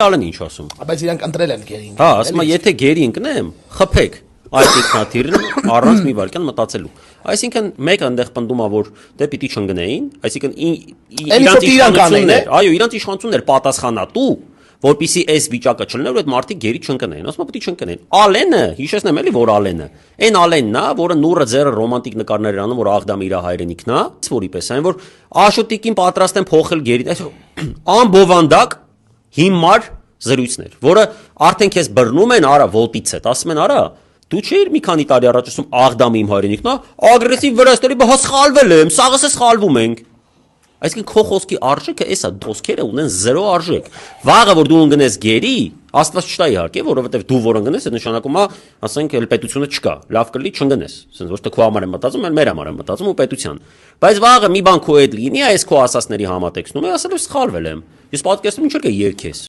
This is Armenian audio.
Ալեն ինչ ասում։ Բայց իրանք ընտրել են գերի։ Հա, ասում է, եթե գերի ընկնեմ, խփեք այդ ինքնաթիռն առանց մի վարքյան մտածելու։ Այսինքն մեկը այնտեղ պնդում է, որ դե պիտի չընկնեին, այսինքն իրանք իշխանությունն էր, այո, իրանք իշխանությունն էր պատասխանատու, որպեսզի այս վիճակը չլիներ, որ այդ մարդիկ գերի չընկնեին, ասում է պիտի չընկնեին։ Ալենը, հիշեցնեմ էլի, որ Ալենը, այն Ալենն է, որը նուրը ձեռը ռոմանտիկ նկարներ էր անում, որ Աղդամը իր հայրենիքն է, որի պես այն որ Աշոտիկին պատրաստ են փոխել գերին, այս անբովանդակ հիմար զրույցներ, որը արդեն քեզ բռնում են, արա ոտից է, ասում են, արա դու չէիր մի քանի տարի առաջ ասում Աղդամի իմ հայրենիքն է, ագրեսիվ վրաստորի բա սխալվել եմ, սաղս է սխալվում ենք։ Այսինքն քո խոսքի արժեքը էսա խոսքերը ունեն 0 արժեք։ Վաղը որ դու ընկնես գերի, Աստված չտա իհարկե, որովհետև դու որ ընկնես, այդ նշանակում է, ասենք, էլ պետությունը չկա, լավ կլինի չընկնես։ Ասենց ոչ թե քո համար եմ մտածում, այլ մեր համար եմ մտածում ու պետության։ Բայց վաղը մի բան քո հետ լինի, այս քո ասածների համատեքստում է, ասելով սխալվել եմ։ Ես պատկերացնում ինչ որ կերքես։